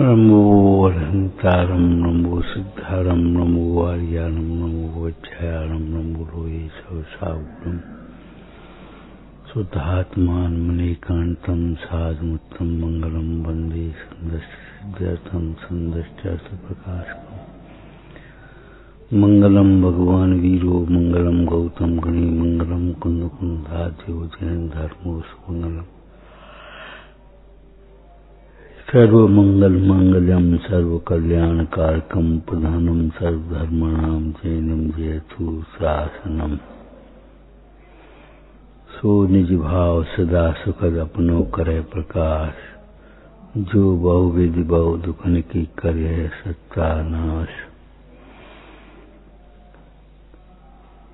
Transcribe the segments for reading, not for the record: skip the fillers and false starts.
नमो अरहंतारं नमो सिद्धारं नमो आर्यानं नमो वज्रायणं नमो लोये सवसागुणं शुद्धात्मान मणिकान्तं साधुमुत्तम मंगलम वंदे संदर्शं संदर्शप्रकाशकम् मंगलम भगवान वीरो मंगलम गौतम गणी मंगलम कुंद कुंदाद्यो जैन धर्मो सुमंगलम सर्वमंगल मांगल्यम सर्वकल्याणकारकम प्रधानम सर्वधर्मणां जैनम जयतु शासनम। सो निज भाव सदा सुखद अपनो करे प्रकाश, जो बहुविधि बहु दुखन की करे सत्यानाश।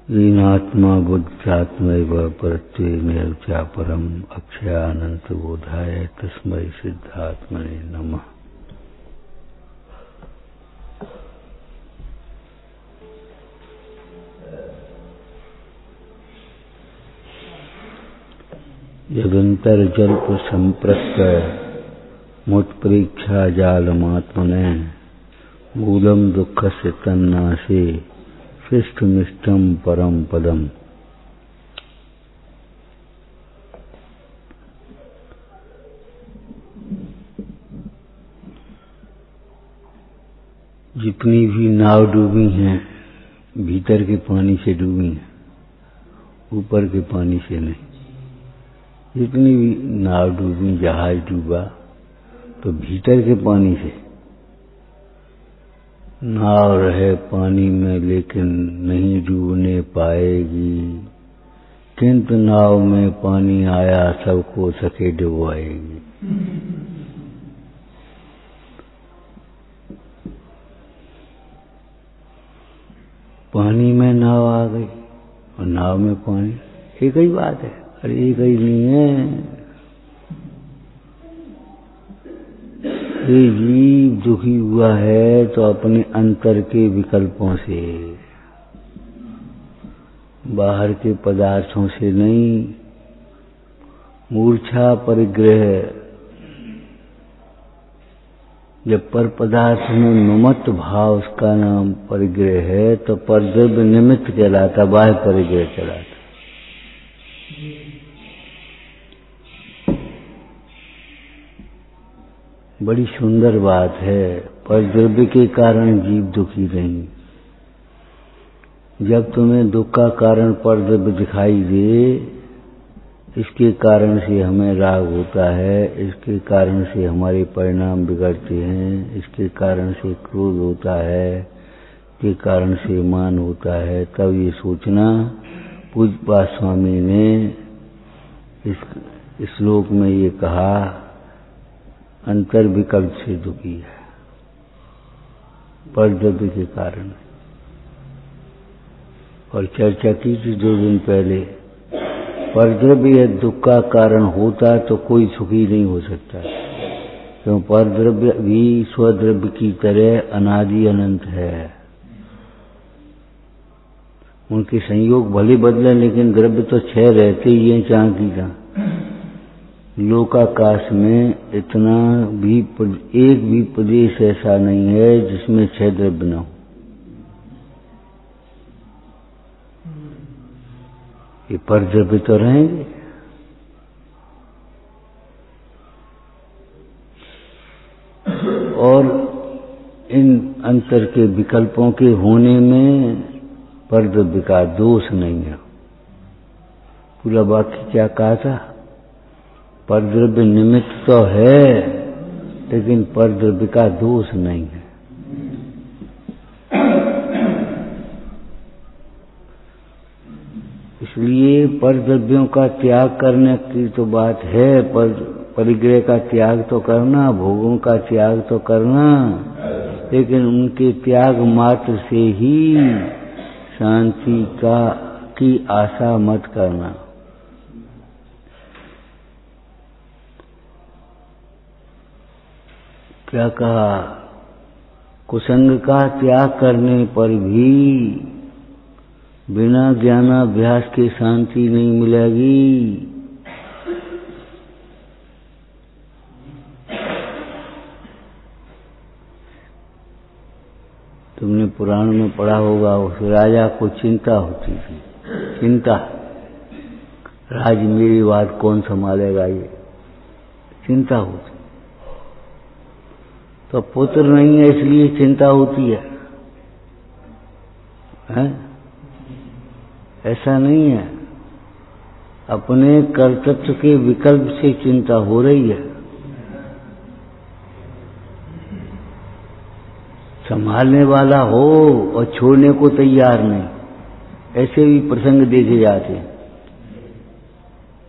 लीनात्मा बुद्धात्मैव परत्वेनैव चापरम अक्षयानंत बोधाय तस्मै सिद्धात्मने नमः। यदंतर जल्प संप्रक्त मुत्प्रेक्षा जालमात्मने मूलम दुःखस्य तन्नाशे शिष्टमिष्टम परम पदम। जितनी भी नाव डूबी हैं भीतर के पानी से डूबी हैं, ऊपर के पानी से नहीं। जितनी भी नाव डूबी, जहाज डूबा तो भीतर के पानी से। नाव रहे पानी में लेकिन नहीं डूबने पाएगी, किंतु नाव में पानी आया सबको सके डुबवाएगी। पानी में नाव आ गई और नाव में पानी, एक ही बात है। अरे एक ही नहीं है। ये जीव दुखी हुआ है तो अपने अंतर के विकल्पों से, बाहर के पदार्थों से नहीं। मूर्छा परिग्रह, जब पर पदार्थ में ममत्व भाव उसका नाम परिग्रह है तो परद्रव्य निमित्त कहलाता, बाह्य परिग्रह कहलाता। बड़ी सुंदर बात है। परद्रव्य के कारण जीव दुखी नहीं। जब तुम्हें दुख का कारण परद्रव्य दिखाई दे, इसके कारण से हमें राग होता है, इसके कारण से हमारे परिणाम बिगड़ते हैं, इसके कारण से क्रोध होता है, इसके कारण से मान होता है, तब ये सोचना। पूज्यपाद स्वामी ने इस श्लोक में ये कहा, अंतर विकल्प से दुखी है परद्रव्य के कारण। और चर्चा की थी 2 दिन पहले, परद्रव्य दुख का कारण होता तो कोई सुखी नहीं हो सकता, क्यों परद्रव्य भी स्वद्रव्य की तरह अनादि अनंत है। उनके संयोग भले बदले लेकिन द्रव्य तो 6 रहते ही हैं, जहां की जहां। लोकाकाश में इतना भी एक भी प्रदेश ऐसा नहीं है जिसमें 6 द्रव्य न हो। ये परद्रव्य तो रहेंगे। और इन अंतर के विकल्पों के होने में परद्रव्य का दोष नहीं है। पूरा वाक्य क्या कहा था? परद्रव्य निमित्त तो है लेकिन परद्रव्य का दोष नहीं है। इसलिए परद्रव्यों का त्याग करने की तो बात है, पर परिग्रह का त्याग तो करना, भोगों का त्याग तो करना, लेकिन उनके त्याग मात्र से ही शांति की आशा मत करना। क्या कहा? कुसंग का त्याग करने पर भी बिना ज्ञानाभ्यास के शांति नहीं मिलेगी। तुमने पुराण में पढ़ा होगा, उस राजा को चिंता होती थी, चिंता, राज मेरी बात कौन संभालेगा, ये चिंता होती। तो पुत्र नहीं है इसलिए चिंता होती है, हैं? ऐसा नहीं है, अपने कर्तव्य के विकल्प से चिंता हो रही है। संभालने वाला हो और छोड़ने को तैयार नहीं, ऐसे भी प्रसंग देखे जाते हैं।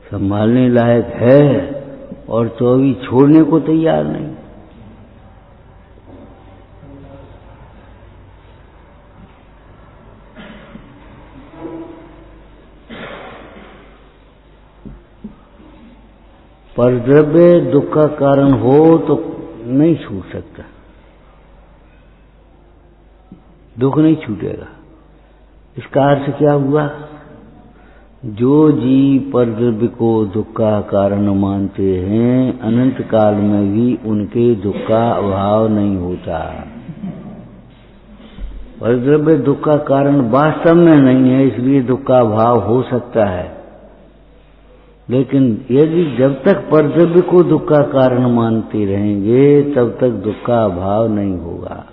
संभालने लायक है और तो अभी छोड़ने को तैयार नहीं। पर द्रव्य दुख का कारण हो तो नहीं छूट सकता, दुख नहीं छूटेगा। इसका अर्थ क्या हुआ? जो जीव पर द्रव्य को दुख का कारण मानते हैं, अनंत काल में भी उनके दुख का अभाव नहीं होता। पर द्रव्य दुख का कारण वास्तव में नहीं है, इसलिए दुख का अभाव हो सकता है। लेकिन यदि जब तक पर द्रव्य को दुख का कारण मानते रहेंगे, तब तक दुख का अभाव नहीं होगा।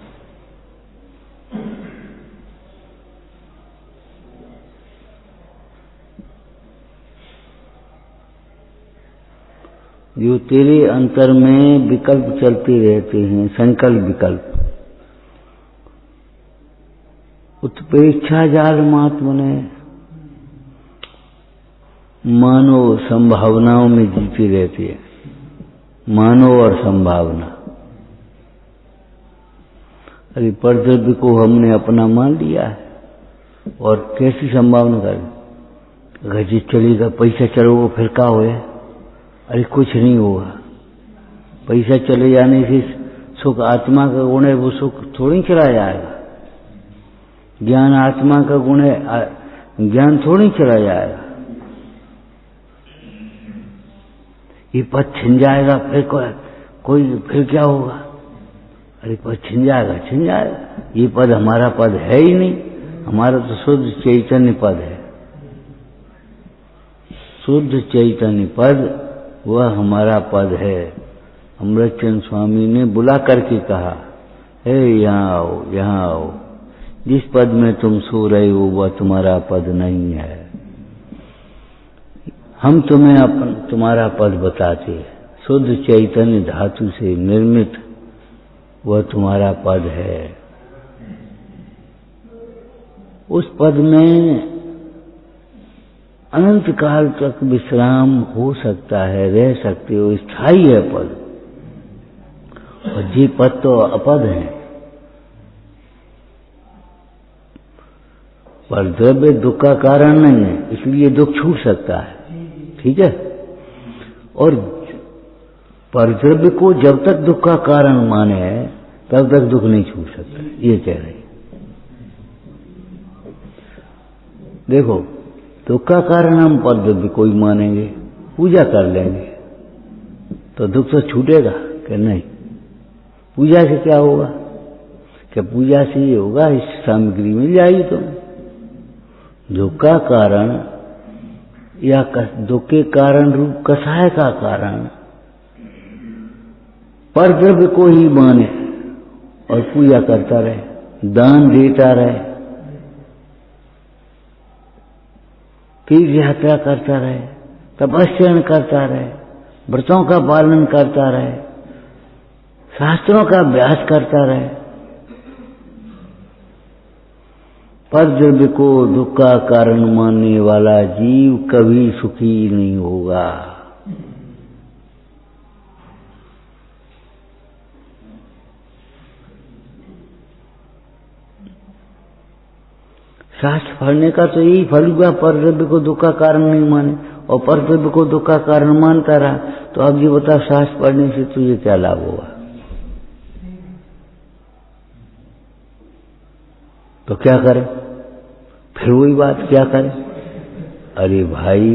जो तेरे अंतर में विकल्प चलते रहते हैं, संकल्प विकल्प, उत्प्रेक्षा जाल महात्मने मानो संभावनाओं में जीते रहते हैं, मानो और संभावना। अरे पर द्रव्य को हमने अपना मान लिया है और कैसी संभावना कर, अगर जी चलेगा, पैसा चलोगे फिर क्या होए? अरे कुछ नहीं होगा, पैसा चले जाने से सुख आत्मा का गुण है, वो सुख थोड़ी चला जाएगा। ज्ञान आत्मा का गुण है, ज्ञान थोड़ी चला जाएगा। ये पद छिन जाएगा फिर कोई फिर क्या होगा? अरे पद छिन जाएगा, छिन जाएगा। ये पद हमारा पद है ही नहीं, हमारा तो शुद्ध चैतन्य पद है। शुद्ध चैतन्य पद वह हमारा पद है। अमृतचंद स्वामी ने बुला करके कहा, हे यहाँ आओ, यहाँ आओ, जिस पद में तुम सो रहे हो वह तुम्हारा पद नहीं है। हम तुम्हें तुम्हारा पद बताते हैं। शुद्ध चैतन्य धातु से निर्मित वह तुम्हारा पद है। उस पद में अनंत काल तक विश्राम हो सकता है, रह सकते हो, स्थायी है पद। और ये पद तो अपद है। पर द्रव्य दुख का कारण नहीं है, इसलिए दुख छूट सकता है, ठीक है। और पर द्रव्य को जब तक दुख का कारण माने तब तक दुख नहीं छूट सकता, ये कह रहे। देखो, दुख का कारण हम पर द्रव्य को ही मानेंगे, पूजा कर लेंगे तो दुख तो छूटेगा कि नहीं? पूजा से क्या होगा? कि पूजा से ये होगा इस सामग्री मिल जाएगी तुम्हें। दुख का कारण या दुख के कारण रूप कसाय का कारण पर द्रव्य को ही माने और पूजा करता रहे, दान देता रहे, तीर्थ यात्रा करता रहे, तपस्या करता रहे, व्रतों का पालन करता रहे, शास्त्रों का अभ्यास करता रहे। पर द्रव्य को दुख का कारण मानने वाला जीव कभी सुखी नहीं होगा। शास्त्र पढ़ने का तो यही फल हुआ, पर द्रव्य को दुख का कारण नहीं माने और पर द्रव्य को दुख का कारण मानता रहा। तो अब ये बता, शास्त्र पढ़ने से तुझे क्या लाभ होगा? तो क्या करे? फिर वही बात, क्या करे? अरे भाई,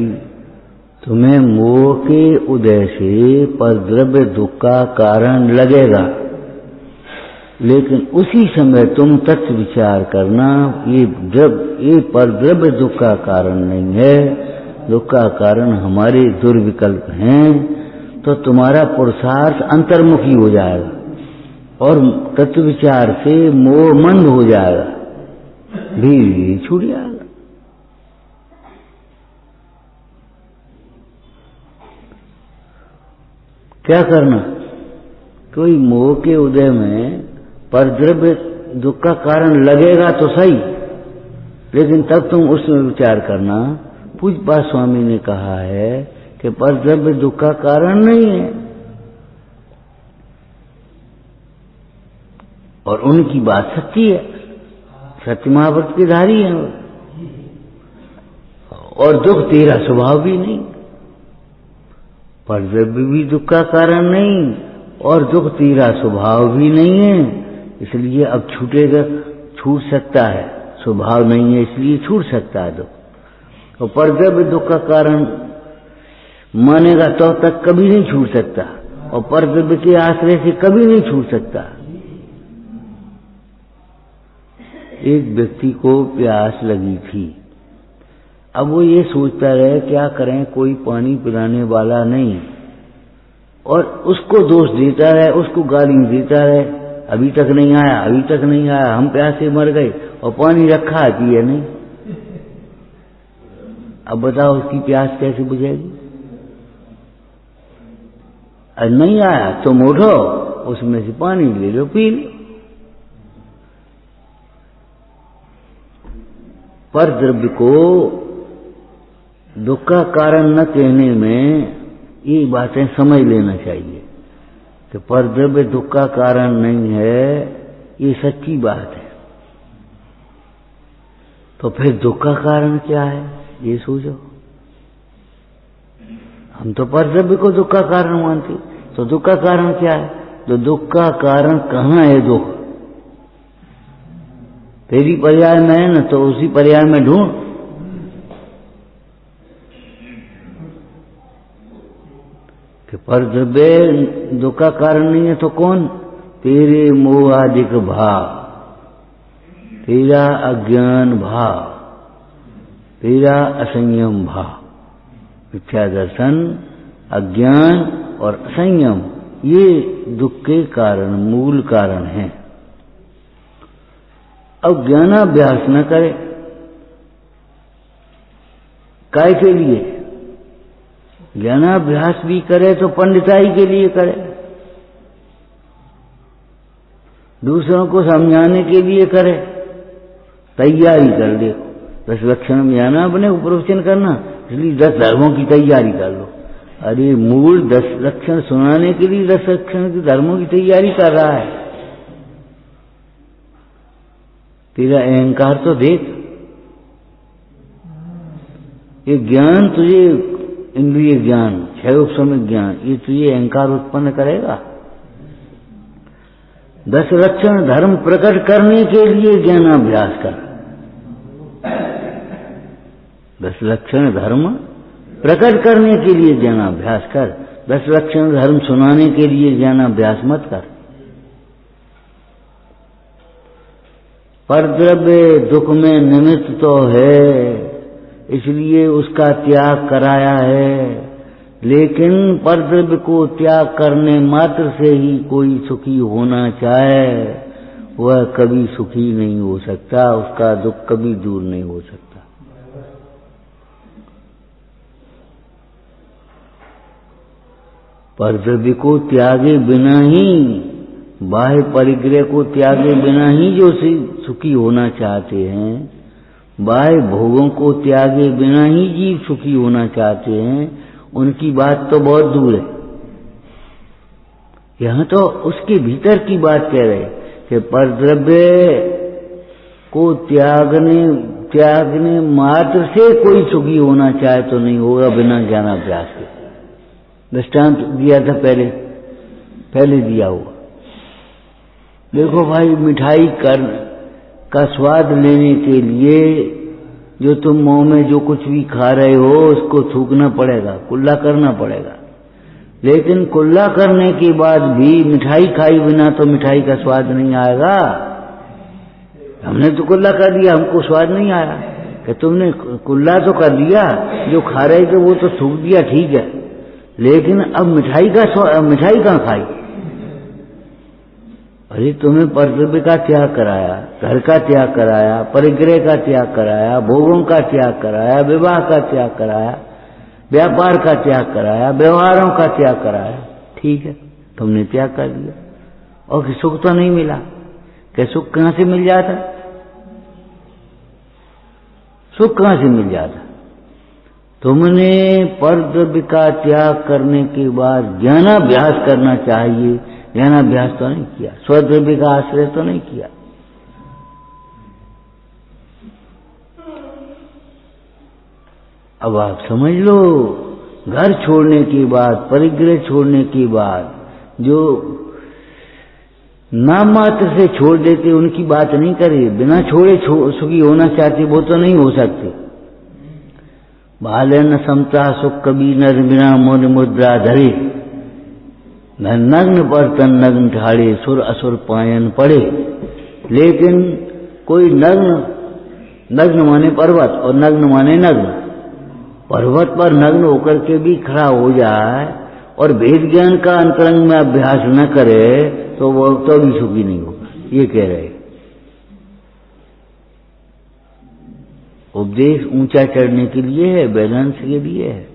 तुम्हें मोह के उदय से पर द्रव्य दुख का कारण लगेगा, लेकिन उसी समय तुम तत्व विचार करना, ये परद्रव्य दुख का कारण नहीं है, दुख का कारण हमारे दुर्विकल्प हैं, तो तुम्हारा पुरुषार्थ अंतर्मुखी हो जाएगा और तत्व विचार से मोह मंद हो जाएगा, धीरे छूट जाएगा। क्या करना? कोई मोह के उदय में परद्रव्य दुख का कारण लगेगा तो सही, लेकिन तब तुम उसमें विचार करना, पूज्यपाद स्वामी ने कहा है कि परद्रव्य दुख का कारण नहीं है, और उनकी बात सच्ची है, सत्य महाव्रत के धारी है, और दुख तेरा स्वभाव भी नहीं, परद्रव्य भी दुख का कारण नहीं और दुख तेरा स्वभाव भी नहीं है, इसलिए अब छूटेगा, छूट सकता है, स्वभाव नहीं है इसलिए छूट सकता है दुख। तो परद्रव्य दुख का कारण मानेगा तो तक कभी नहीं छूट सकता, और परद्रव्य के आश्रय से कभी नहीं छूट सकता। एक व्यक्ति को प्यास लगी थी, अब वो ये सोचता रहे क्या करें, कोई पानी पिलाने वाला नहीं, और उसको दोष देता रहे, उसको गाली देता रहे, अभी तक नहीं आया, अभी तक नहीं आया, हम प्यासे मर गए, और पानी रखा है पिए नहीं। अब बताओ उसकी प्यास कैसे बुझेगी? नहीं आया तुम उठो, उसमें से पानी ले लो, पी लो। पर द्रव्य को दुख का कारण न कहने में ये बातें समझ लेना चाहिए कि परद्रव्य दुख का कारण नहीं है, ये सच्ची बात है। तो फिर दुख का कारण क्या है ये सोचो। हम तो परद्रव्य को दुख का कारण मानते, तो दुख का कारण क्या है? तो दुख का कारण कहाँ है? दुख तेरी पर्याय में है ना, तो उसी पर्याय में ढूंढ। कि परद्रव्य दुख का कारण नहीं है तो कौन? तेरे मोहादिक भाव, तेरा अज्ञान भाव, तेरा असंयम भाव। मिथ्या दर्शन, अज्ञान और असंयम ये दुख के कारण, मूल कारण हैं। अब ज्ञानाभ्यास न करे, काय के लिए? ज्ञानाभ्यास भी करे तो पंडिताई के लिए करे, दूसरों को समझाने के लिए करे, तैयारी कर ले। 10 लक्षण में आना, अपने को प्रवचन करना, इसलिए 10 धर्मों की तैयारी कर लो। अरे मूल 10 लक्षण सुनाने के लिए 10 लक्षण के धर्मों की तैयारी कर रहा है। तेरा अहंकार तो देख, ये ज्ञान तुझे, इंद्रिय ज्ञान, 6 उपसमिक ज्ञान, ये तुझे अहंकार उत्पन्न करेगा। 10 लक्षण धर्म प्रकट करने के लिए ज्ञानाभ्यास कर। 10 लक्षण धर्म प्रकट करने के लिए ज्ञानाभ्यास कर, 10 लक्षण धर्म सुनाने के लिए ज्ञानाभ्यास मत कर। परद्रव्य दुख में निमित्त तो है, इसलिए उसका त्याग कराया है, लेकिन परद्रव्य को त्याग करने मात्र से ही कोई सुखी होना चाहे, वह कभी सुखी नहीं हो सकता, उसका दुख कभी दूर नहीं हो सकता। परद्रव्य को त्यागे बिना ही, बाह्य परिग्रह को त्यागे बिना ही जो सुखी होना चाहते हैं, बाह्य भोगों को त्यागे बिना ही जीव सुखी होना चाहते हैं, उनकी बात तो बहुत दूर है। यहां तो उसके भीतर की बात कह रहे कि परद्रव्य को त्यागने मात्र से कोई सुखी होना चाहे तो नहीं होगा बिना ज्ञानाभ्यास के। दृष्टांत दिया था पहले दिया हुआ। देखो भाई, मिठाई का स्वाद लेने के लिए जो तुम मुंह में जो कुछ भी खा रहे हो उसको थूकना पड़ेगा, कुल्ला करना पड़ेगा। लेकिन कुल्ला करने के बाद भी मिठाई खाई बिना तो मिठाई का स्वाद नहीं आएगा। हमने तो कुल्ला कर दिया, हमको स्वाद नहीं आया। कि तुमने कुल्ला तो कर दिया, जो खा रहे थे वो तो थूक दिया, ठीक है, लेकिन अब मिठाई कहाँ खाई? अरे तुम्हें कर्तव्य का त्याग कराया, घर का त्याग कराया, परिग्रह का त्याग कराया, भोगों का त्याग कराया, विवाह का त्याग कराया, व्यापार का त्याग कराया, व्यवहारों का त्याग कराया, ठीक है, तुमने त्याग कर दिया और सुख तो नहीं मिला। क्या सुख कहां से मिल जाता? सुख कहां से मिल जाता? तुमने कर्तव्य का त्याग करने के बाद ज्ञानाभ्यास करना चाहिए, ज्ञानाभ्यास तो नहीं किया, स्वद्रव्य का आश्रय तो नहीं किया। अब आप समझ लो, घर छोड़ने के बाद, परिग्रह छोड़ने के बाद जो नाम मात्र से छोड़ देते उनकी बात नहीं करे, बिना छोड़े सुखी होना चाहते वो तो नहीं हो सकते। बाले न समता सुख कभी नर बिना मोन मुद्रा धरे, न नग्न पर तन नग्न ठाड़े सुर असुर पायन पड़े। लेकिन कोई नग्न माने पर्वत और नग्न माने नग्न, पर्वत पर नग्न होकर के भी खड़ा हो जाए और भेद ज्ञान का अंतरंग में अभ्यास न करे तो वो तो भी सुखी नहीं होगा, ये कह रहे। उपदेश ऊंचा चढ़ने के लिए है, बैलेंस के लिए है।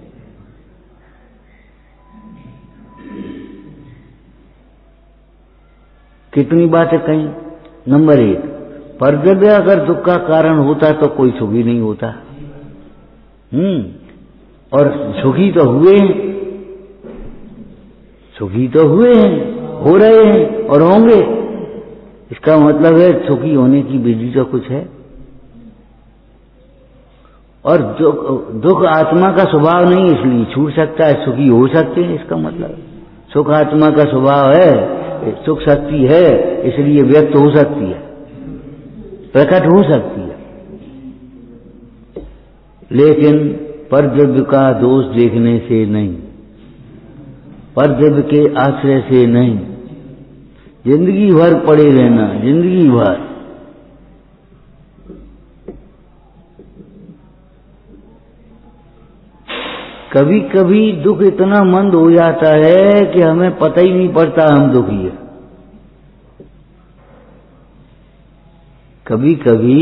कितनी बातें कहीं। नंबर 1, कर्तव्य अगर दुख का कारण होता तो कोई सुखी नहीं होता। और सुखी तो हुए हैं, सुखी तो हुए हैं, हो रहे हैं और होंगे। इसका मतलब है सुखी होने की विधि तो कुछ है। और दुख आत्मा का स्वभाव नहीं, इसलिए छूट सकता है, सुखी हो सकते हैं। इसका मतलब सुख आत्मा का स्वभाव है, सुख शक्ति है, इसलिए व्यक्त हो सकती है, प्रकट हो सकती है। लेकिन परद्रव्य का दोष देखने से नहीं, परद्रव्य के आश्रय से नहीं, जिंदगी भर पड़े रहना, जिंदगी भर। कभी कभी दुख इतना मंद हो जाता है कि हमें पता ही नहीं पड़ता हम दुखी है। कभी कभी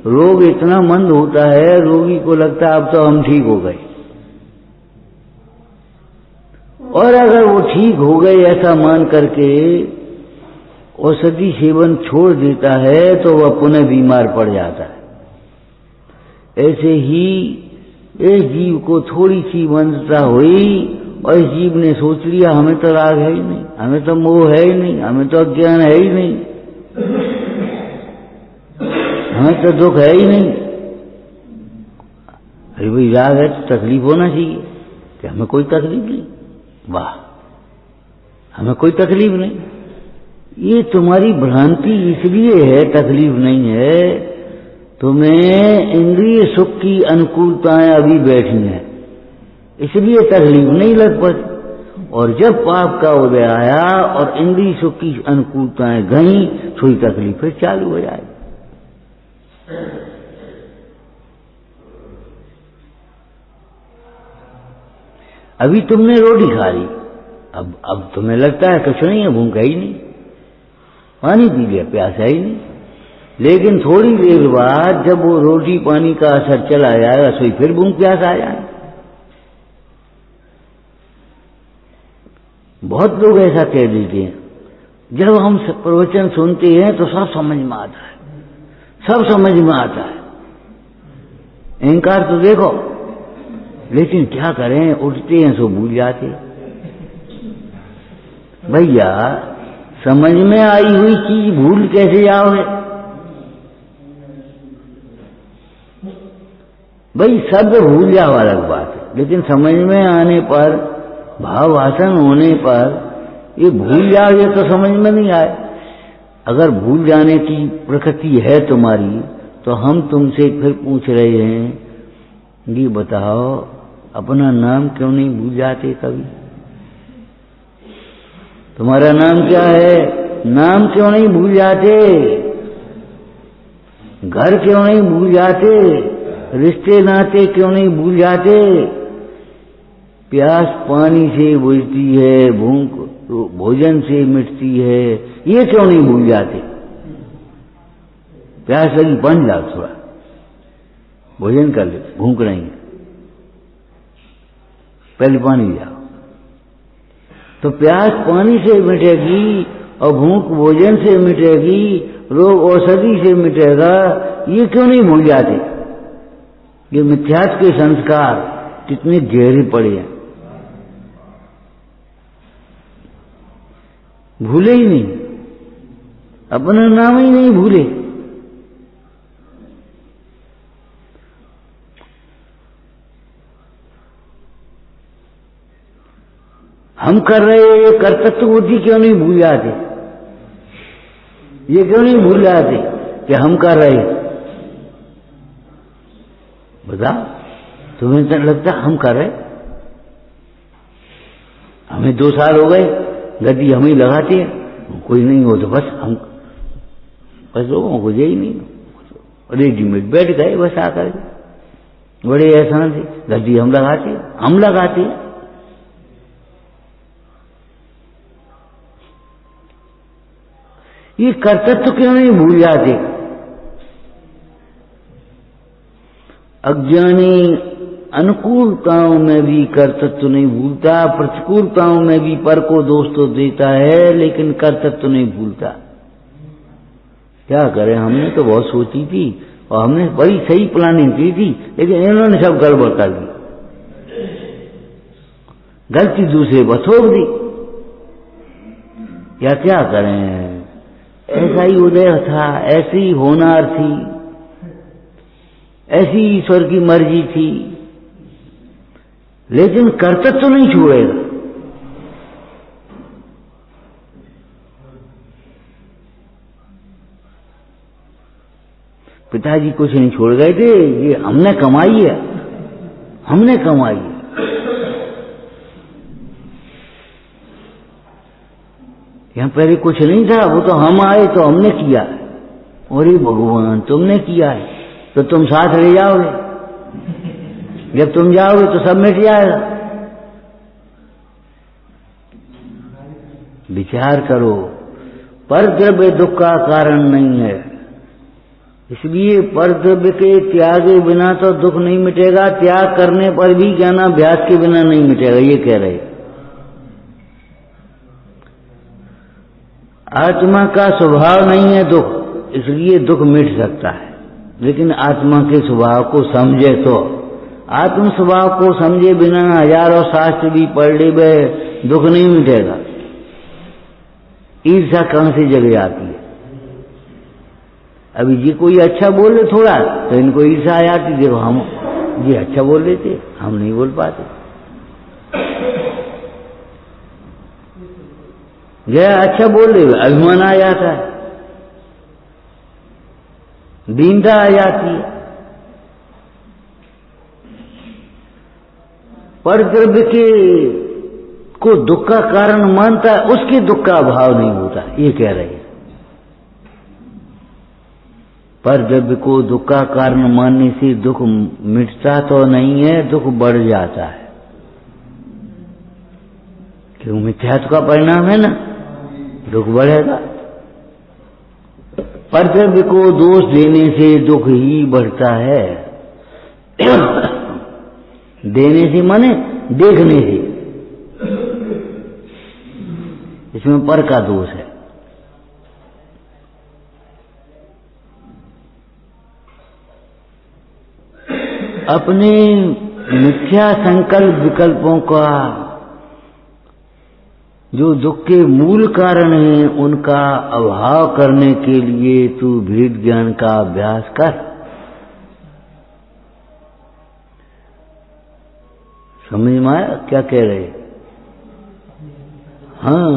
रोग इतना मंद होता है, रोगी को लगता है अब तो हम ठीक हो गए, और अगर वो ठीक हो गए ऐसा मान करके औषधि सेवन छोड़ देता है तो वह पुनः बीमार पड़ जाता है। ऐसे ही इस जीव को थोड़ी सी मंदता हुई और इस जीव ने सोच लिया हमें तो राग है ही नहीं, हमें तो मोह है ही नहीं, हमें तो अज्ञान है ही नहीं, हमें तो दुख है ही नहीं। अरे भाई राग है तो तकलीफ होना चाहिए, कि हमें कोई तकलीफ नहीं, वाह हमें कोई तकलीफ नहीं। ये तुम्हारी भ्रांति इसलिए है, तकलीफ नहीं है, तुम्हें इंद्रिय सुख की अनुकूलताएं अभी बैठी हैं, इसलिए तकलीफ नहीं लग पड़ी। और जब पाप का उदय आया और इंद्रिय सुख की अनुकूलताएं गईं, थोड़ी तकलीफ फिर चालू हो जाएगी। अभी तुमने रोटी खा ली, अब तुम्हें लगता है कुछ नहीं है, भूख है ही नहीं, पानी पी लिया, प्यास है ही नहीं। लेकिन थोड़ी देर बाद जब वो रोटी पानी का असर चला जाएगा तो फिर भूख प्यास आ जाए। बहुत लोग ऐसा कह देते हैं, जब हम प्रवचन सुनते हैं तो सब समझ में आता है, सब समझ में आता है। अहंकार तो देखो, लेकिन क्या करें, उठते हैं सो भूल जाते। भैया समझ में आई हुई चीज भूल कैसे जाओगे? भाई शब्द भूल जाओ अलग बात है, लेकिन समझ में आने पर, भाव भाषण होने पर ये भूल जाओगे तो समझ में नहीं आए। अगर भूल जाने की प्रकृति है तुम्हारी तो हम तुमसे फिर पूछ रहे हैं, ये बताओ अपना नाम क्यों नहीं भूल जाते कभी? तुम्हारा नाम क्या है? नाम क्यों नहीं भूल जाते? घर क्यों नहीं भूल जाते? रिश्ते नाते क्यों नहीं भूल जाते? प्यास पानी से बुझती है, भूख भोजन से मिटती है, ये क्यों नहीं भूल जाते? प्यास लगी, पानी लाओ, थोड़ा भोजन कर ले, भूख नहीं, पहले पानी लाओ। तो प्यास पानी से मिटेगी और भूख भोजन से मिटेगी, रोग औषधि से मिटेगा, ये क्यों नहीं भूल जाते? ये मिथ्यात्व के संस्कार कितने गहरे पड़े हैं, भूले ही नहीं, अपना नाम ही नहीं भूले। हम कर रहे ये कर्तव्य बुद्धि क्यों नहीं भूल जाते? ये क्यों नहीं भूल जाते कि हम कर रहे? बता, तुम्हें तो लगता हम कर रहे? हमें 2 साल हो गए, गद्दी हम ही लगाते हैं, कोई नहीं हो तो बस हम, बस लोगों को यही नहीं, रेडीमेड बैठ गए बस आकर, बड़े एहसान से गद्दी हम लगाते हैं। ये कर्तव्य क्यों नहीं भूल जाते? अज्ञानी अनुकूलताओं में भी कर्तव्य नहीं भूलता, प्रतिकूलताओं में भी पर को दोष तो देता है, लेकिन कर्तव्य नहीं भूलता। क्या करें, हमने तो बहुत सोची थी और हमने बड़ी सही प्लानिंग की थी, लेकिन इन्होंने सब गड़बड़ कर दी, गलती दूसरे पर थोप दी। या क्या करें, ऐसा ही उदय था, ऐसी होनार थी, ऐसी ईश्वर की मर्जी थी, लेकिन कर्तव्य तो नहीं छोड़ेगा। पिताजी कुछ नहीं छोड़ गए थे, ये हमने कमाई है, हमने कमाई है। यहां पहले कुछ नहीं था, वो तो हम आए तो हमने किया है। अरे भगवान, तुमने किया है तो तुम साथ ले जाओगे, जब तुम जाओगे तो सब मिट जाएगा। विचार करो, पर द्रव्य दुख का कारण नहीं है, इसलिए पर द्रव्य के त्यागे बिना तो दुख नहीं मिटेगा, त्याग करने पर भी ज्ञानाभ्यास के बिना नहीं मिटेगा, ये कह रहे। आत्मा का स्वभाव नहीं है दुख, इसलिए दुख मिट सकता है, लेकिन आत्मा के स्वभाव को समझे तो। आत्म स्वभाव को समझे बिना हजारों शास्त्र भी पढ़ ले, दुख नहीं मिटेगा। ईर्ष्या कहां से जग जाती है? अभी जी कोई अच्छा बोल ले थोड़ा तो इनको ईर्ष्या आ जाती, देखो हम ये अच्छा बोल लेते, हम नहीं बोल पाते। जरा अच्छा बोल ले, अभिमान आ जाता है, दीनता आ जाती है। पर द्रव्य के को दुख का कारण मानता है, उसके दुख का अभाव नहीं होता, ये कह रहे हैं। पर द्रव्य को दुख का कारण मानने से दुख मिटता तो नहीं है, दुख बढ़ जाता है। क्यों? मिथ्यात्व का परिणाम है ना, दुख बढ़ेगा। पर द्रव्य को दोष देने से दुख ही बढ़ता है। देने से माने देखने से, इसमें पर का दोष है। अपने मिथ्या संकल्प विकल्पों का जो दुख के मूल कारण है, उनका अभाव करने के लिए तू भेद ज्ञान का अभ्यास कर। समझ में आया क्या कह रहे? हाँ,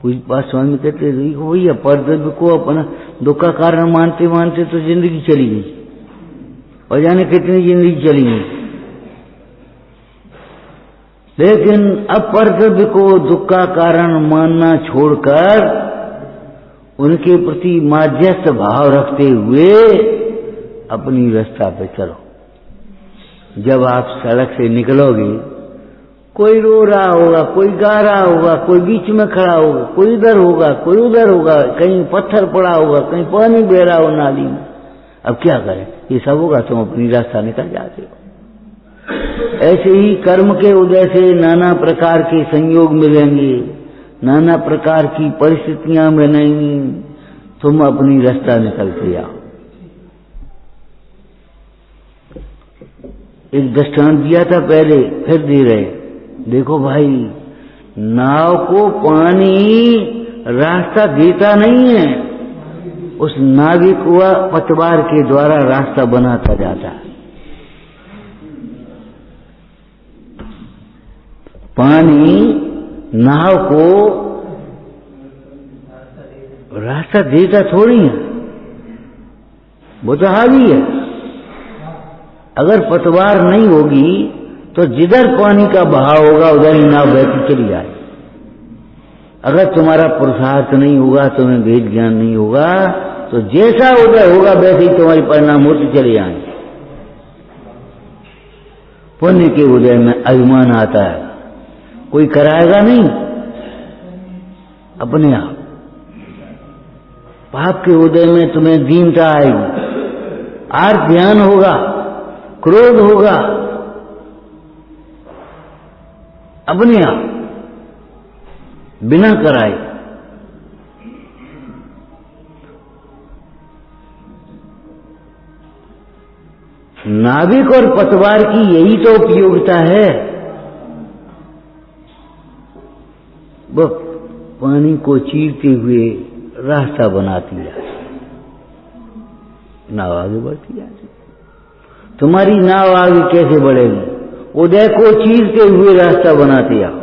पूज्यपाद स्वामी कहते देखो भैया, पर द्रव्य को अपना दुख का कारण मानते मानते तो जिंदगी चली गई, और जाने कितनी जिंदगी चली गई। लेकिन अपरद्रव्य को दुख का कारण मानना छोड़कर उनके प्रति माध्यस्थ भाव रखते हुए अपनी रास्ता पे चलो। जब आप सड़क से निकलोगे, कोई रो रहा होगा, कोई गा रहा होगा, कोई बीच में खड़ा होगा, कोई इधर होगा, कोई उधर होगा, कहीं पत्थर पड़ा होगा, कहीं पानी बह रहा हो नाली में। अब क्या करें, ये सब होगा, तुम अपनी रास्ता निकल जाते हो। ऐसे ही कर्म के उदय से नाना प्रकार के संयोग मिलेंगे, नाना प्रकार की परिस्थितियां बनेंगी, तुम अपनी रास्ता निकलते आओ। एक दृष्टांत दिया था पहले, फिर दे रहे। देखो भाई, नाव को पानी रास्ता देता नहीं है, उस नाविक व पतवार के द्वारा रास्ता बनाता जाता है। पानी नाव को रास्ता देता थोड़ी है, वो तो हावी है। अगर पतवार नहीं होगी तो जिधर पानी का बहाव होगा उधर ही नाव बहती चली जाए। अगर तुम्हारा पुरुषार्थ नहीं होगा, तुम्हें वेद ज्ञान नहीं होगा, तो जैसा उदय होगा वैसे ही तुम्हारी परिणाम होती चले जाएंगे। पुण्य के उदय में अभिमान आता है, कोई कराएगा नहीं, अपने आप। पाप के उदय में तुम्हें दीनता आएगी, आर्त ध्यान होगा, क्रोध होगा, अपने आप बिना कराए। नाविक और पतवार की यही तो उपयोगिता है। वो पानी को चीरते हुए रास्ता बनाती है, नाव आगे बढ़ती जाती। तुम्हारी नाव आगे कैसे बढ़ेगी? उदय को चीरते हुए रास्ता बनाते आओ।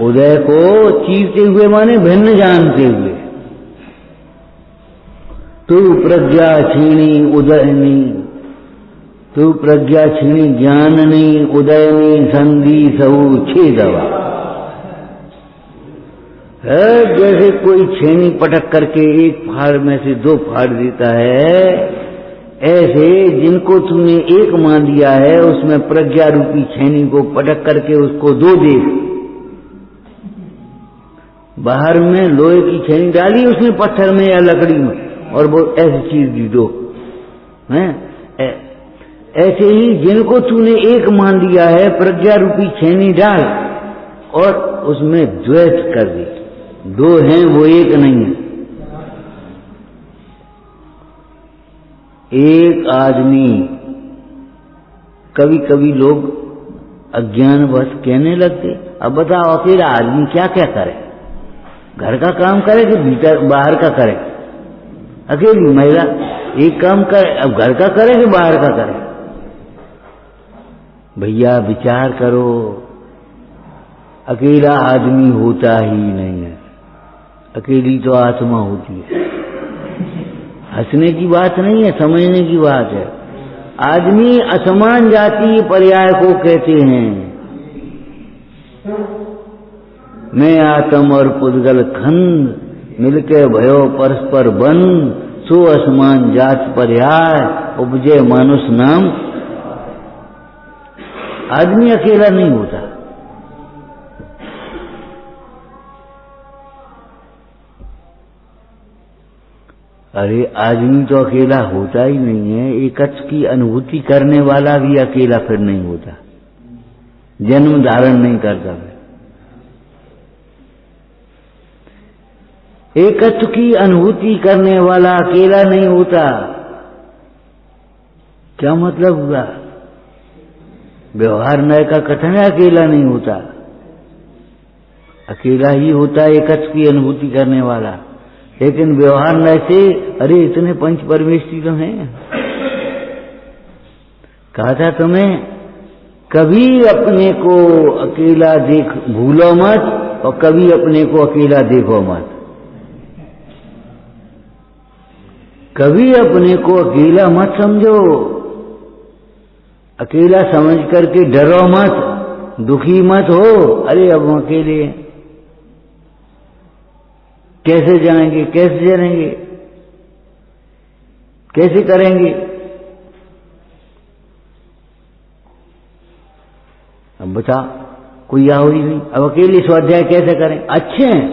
उदय को चीरते हुए माने भिन्न जानते हुए। तू प्रज्ञा क्षीणी उदयनी, तू प्रज्ञा क्षीणी ज्ञाननी उदयनी संधि सहु छेदवा। जैसे कोई छेनी पटक करके एक फाड़ में से दो फाड़ देता है, ऐसे जिनको तूने एक मान दिया है उसमें प्रज्ञा रूपी छेनी को पटक करके उसको दो दे। बाहर में लोहे की छेनी डाली उसने पत्थर में या लकड़ी में, और वो ऐसी चीज दी दो। ऐसे ही जिनको तूने एक मान दिया है, प्रज्ञा रूपी छेनी डाल और उसमें द्वैत कर दी। दो हैं, वो एक नहीं है। एक आदमी, कभी कभी लोग अज्ञानवश कहने लगते, अब बताओ अकेला आदमी क्या क्या करे? घर का काम करे कि भीतर बाहर का करे? अकेली महिला एक काम करे, अब घर का करे कि बाहर का करे? भैया विचार करो, अकेला आदमी होता ही नहीं है, अकेली तो आत्मा होती है। हंसने की बात नहीं है, समझने की बात है। आदमी असमान जाति पर्याय को कहते हैं। मैं आत्म और पुद्गल खंड मिलके भयो परस्पर बन, सो असमान जात पर्याय उपजे मानुष नाम। आदमी अकेला नहीं होता। अरे आदमी तो अकेला होता ही नहीं है, एकत्व की अनुभूति करने वाला भी अकेला फिर नहीं होता, जन्म धारण नहीं करता फिर। एकत्व की अनुभूति करने वाला अकेला नहीं होता। क्या मतलब हुआ? व्यवहार न्याय का कथन है अकेला नहीं होता, अकेला ही होता है एकत्व की अनुभूति करने वाला। लेकिन व्यवहार न्याय से अरे इतने पंच परमेष्ठी तो हैं। कहा था तुम्हें, कभी अपने को अकेला देख भूलो मत और कभी अपने को अकेला देखो मत। कभी अपने को अकेला मत समझो, अकेला समझ करके डरो मत, दुखी मत हो। अरे अब हम अकेले हैं, कैसे जाएंगे, कैसे चलेंगे, कैसे करेंगे। अब बता, कोई आओ ही नहीं, अब अकेले स्वाध्याय कैसे करें। अच्छे हैं,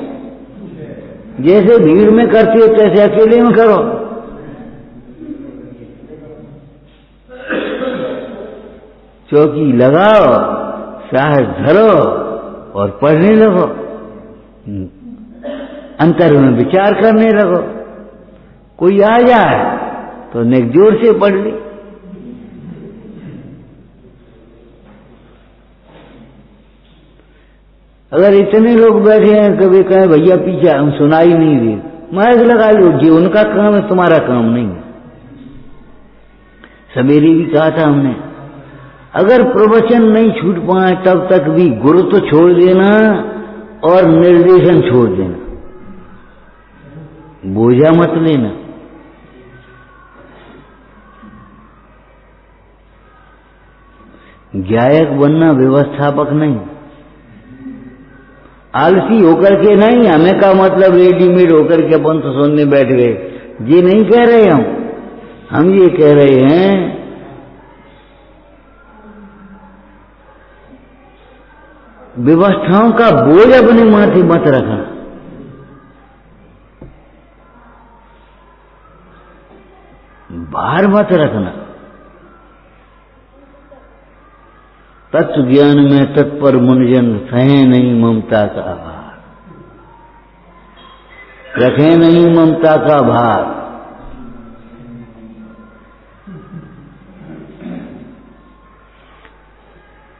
जैसे भीड़ में करते हो तैसे अकेले में करो। चौकी लगाओ, साहस धरो और पढ़ने लगो, अंतर में विचार करने लगो। कोई आ जाए तो नेक जोर से पढ़ ले। अगर इतने लोग बैठे हैं, कभी कहें भैया पीछे हम सुनाई नहीं दे, माइक लगा लो जी, उनका काम है, तुम्हारा काम नहीं है। सवेरे भी कहा था हमने, अगर प्रवचन नहीं छूट पाए तब तक भी गुरु तो छोड़ देना और निर्देशन छोड़ देना, बोझा मत लेना। गायक बनना व्यवस्थापक नहीं, आलसी होकर के नहीं। हमें का मतलब रेडीमेड होकर के अपन तो सुनने बैठ गए, ये नहीं कह रहे हम ये कह रहे हैं व्यवस्थाओं का बोझ अपने माथे मत रखना। भार मत रखना। तत्व ज्ञान में तत्पर मुनिजन सहे नहीं ममता का भार, रखे नहीं ममता का भार।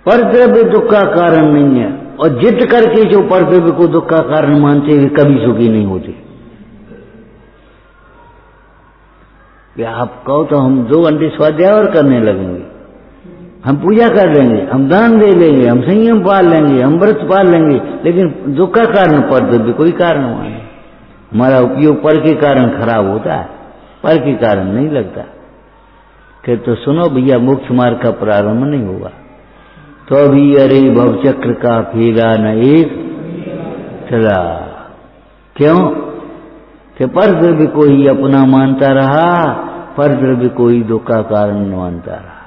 परद्रव्य दुख का कारण नहीं है, और जिद करके जो परद्रव्य को दुख का कारण मानते हुए कभी सुखी नहीं होते। क्या आप कहो तो हम 2 घंटे स्वाध्याय और करने लगेंगे, हम पूजा कर लेंगे, हम दान दे लेंगे, हम संयम पाल लेंगे, हम व्रत पाल लेंगे, लेकिन दुख का कारण परद्रव्य कोई कारण माने। हमारा उपयोग पर के कारण खराब होता है, पर के कारण नहीं लगता। फिर तो सुनो भैया, मोक्ष मार्ग का प्रारंभ नहीं होगा तो अभी अरे भवचक्र का फेरा न एक चला। क्यों कि परद्रव्य को ही अपना मानता रहा, परद्रव्य को ही दुख का कारण मानता रहा।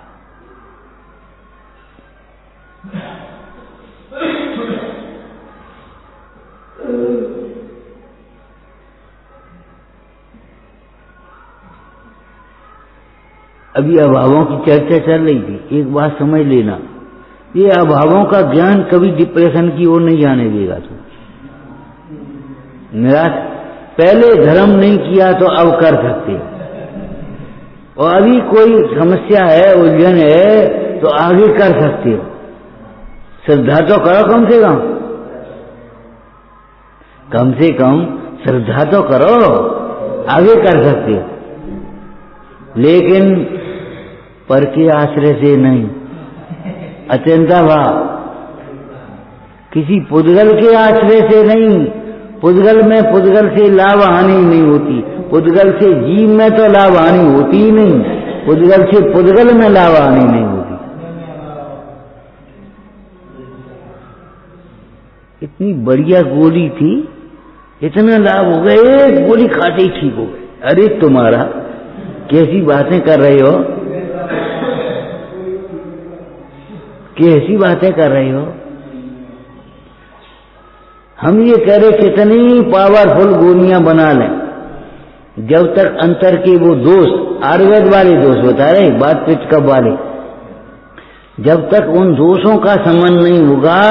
अभी अभावों की चर्चा चल रही थी, एक बात समझ लेना, ये अभावों का ज्ञान कभी डिप्रेशन की ओर नहीं जाने देगा। तो निराश, पहले धर्म नहीं किया तो अब कर सकते हो, और अभी कोई समस्या है, उलझन है तो आगे कर सकते हो। श्रद्धा तो करो, कम से कम श्रद्धा तो करो, आगे कर सकते हो। लेकिन पर के आश्रय से नहीं, अत्यंता भाव, किसी पुद्गल के आश्रय से नहीं। पुद्गल में पुद्गल से लाभ हानि नहीं होती, पुद्गल से जीव में तो लाभ हानि होती ही नहीं, पुद्गल से पुद्गल में लाभ हानि नहीं होती। इतनी बढ़िया गोली थी, इतना लाभ हो गया, एक गोली खाते ही ठीक हो गए। अरे तुम्हारा कैसी बातें कर रहे हो, कैसी बातें कर रहे हो। हम ये कह रहे कितनी पावरफुल गोलियां बना लें, जब तक अंतर के वो दोष, आयुर्वेद वाले दोष बता रहे, बात पित्त कफ वाले, जब तक उन दोषों का समन नहीं होगा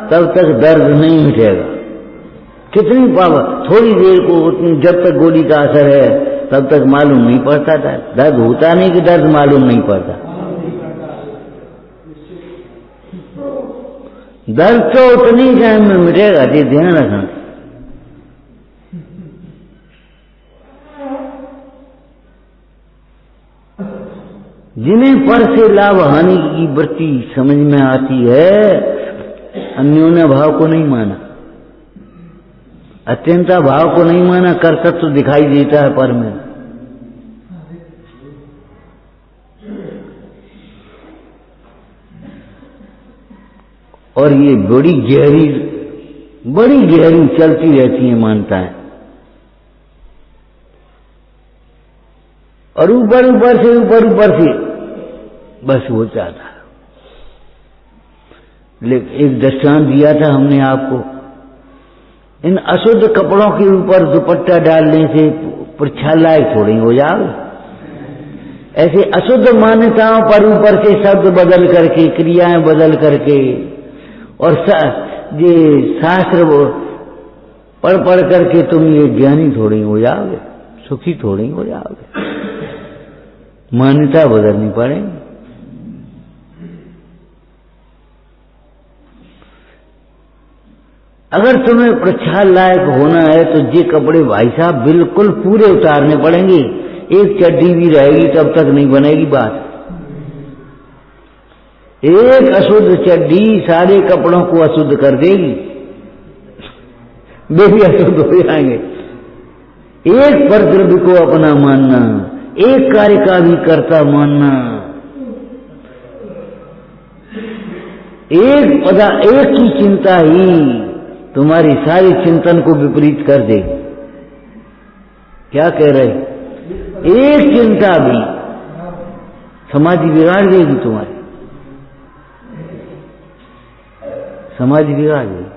तब तक दर्द नहीं मिटेगा। कितनी पावर, थोड़ी देर को उतनी, जब तक गोली का असर है तब तक मालूम नहीं पड़ता था, दर्द होता नहीं कि दर्द मालूम नहीं पड़ता। दर्द तो उतनी टाइम में मिटेगा, ये ध्यान रखना। जिन्हें पर से लाभ हानि की वृत्ति समझ में आती है, अन्योन्य भाव को नहीं माना, अत्यंता भाव को नहीं माना, कर्तव्य तो दिखाई देता है पर में। और ये बड़ी गहरी चलती रहती हैं मान्यताएं, और ऊपर से बस हो जाता है। लेकिन एक दृष्टांत दिया था हमने आपको, इन अशुद्ध कपड़ों के ऊपर दुपट्टा डालने से प्रक्षालायक थोड़ी हो जाओ। ऐसे अशुद्ध मान्यताओं पर ऊपर से शब्द बदल करके, क्रियाएं बदल करके, और ये शास्त्र पढ़ करके तुम ये ज्ञानी थोड़ी हो जाओगे, सुखी थोड़ी हो जाओगे। मान्यता बदलनी पड़ेगी। अगर तुम्हें प्रक्षाल लायक होना है तो ये कपड़े भाई साहब बिल्कुल पूरे उतारने पड़ेंगे। एक चड्डी भी रहेगी तब तक नहीं बनेगी बात। एक अशुद्ध चड्डी सारे कपड़ों को अशुद्ध कर देगी, वे भी अशुद्ध हो जाएंगे। एक परद्रव्य को अपना मानना, एक कार्य का भी कर्ता मानना, एक की चिंता ही तुम्हारी सारी चिंतन को विपरीत कर देगी। क्या कह रहे? एक चिंता भी समाधि बिगाड़ देगी तुम्हारी, समाधि बिगाड़ देगी।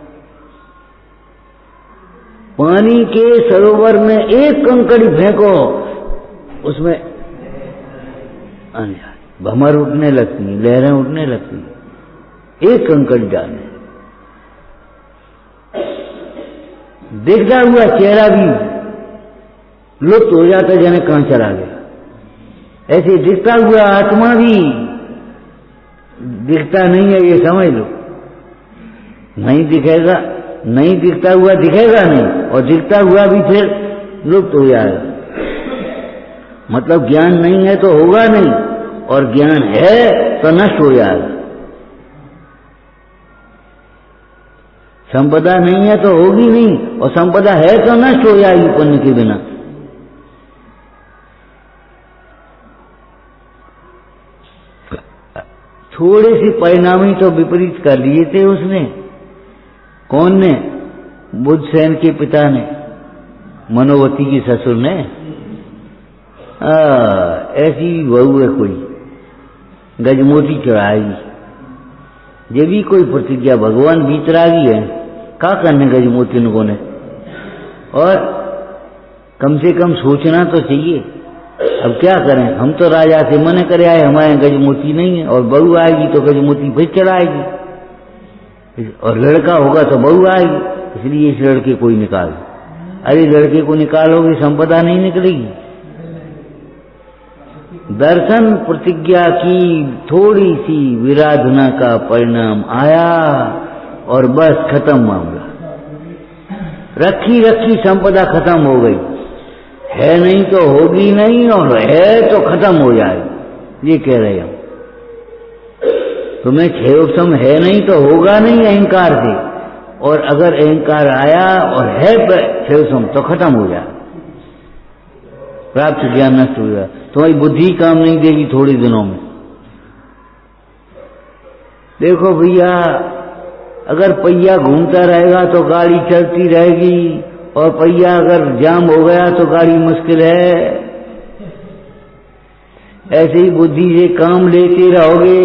पानी के सरोवर में एक कंकड़ी फेंको, उसमें भंवर उठने लगती है, लहरें उठने लगती है। एक कंकड़ी डालने, देखता हुआ चेहरा भी लुप्त हो जाता है, जाने कहां चला गया। ऐसे दिखता हुआ आत्मा भी दिखता नहीं है, ये समझ लो। नहीं दिखेगा, नहीं दिखता हुआ दिखेगा नहीं, और दिखता हुआ भी फिर लुप्त हो जाएगा। मतलब ज्ञान नहीं है तो होगा नहीं, और ज्ञान है तो नष्ट हो जाएगा। संपदा नहीं है तो होगी नहीं, और संपदा है तो नष्ट हो जाएगी पुण्य के बिना। थोड़े से परिणाम ही तो विपरीत कर लिए थे उसने। कौन ने? बुद्धसेन के पिता ने, मनोवती के ससुर ने। ऐसी बहू है कोई, गजमोती चढ़ाएगी। ये भी कोई प्रतिज्ञा, भगवान बीतरागी है, क्या करने गजमोती लोगों ने। और कम से कम सोचना तो चाहिए। अब क्या करें, हम तो राजा से मना करे आए, हमारे गजमोती नहीं है, और बहू आएगी तो गजमोती फिर चढ़ाएगी, और लड़का होगा तो बहू आएगी, इसलिए इस लड़के को ही निकाल। अरे लड़के को निकालोगे संपदा नहीं निकलेगी। दर्शन प्रतिज्ञा की थोड़ी सी विराधना का परिणाम आया, और बस खत्म मामला। रखी रखी संपदा खत्म हो गई। है नहीं तो होगी नहीं, और है तो खत्म हो जाएगी। ये कह रहे हम। तुम्हें क्षेयोक्षम है नहीं तो होगा नहीं अहंकार से, और अगर अहंकार आया और है क्षेयोक्षम तो खत्म हो जाए, प्राप्त ज्ञान नष्ट हो जाए। तुम्हारी बुद्धि काम नहीं देगी थोड़े दिनों में। देखो भैया, अगर पहिया घूमता रहेगा तो गाड़ी चलती रहेगी, और पहिया अगर जाम हो गया तो गाड़ी मुश्किल है। ऐसे ही बुद्धि से काम लेते रहोगे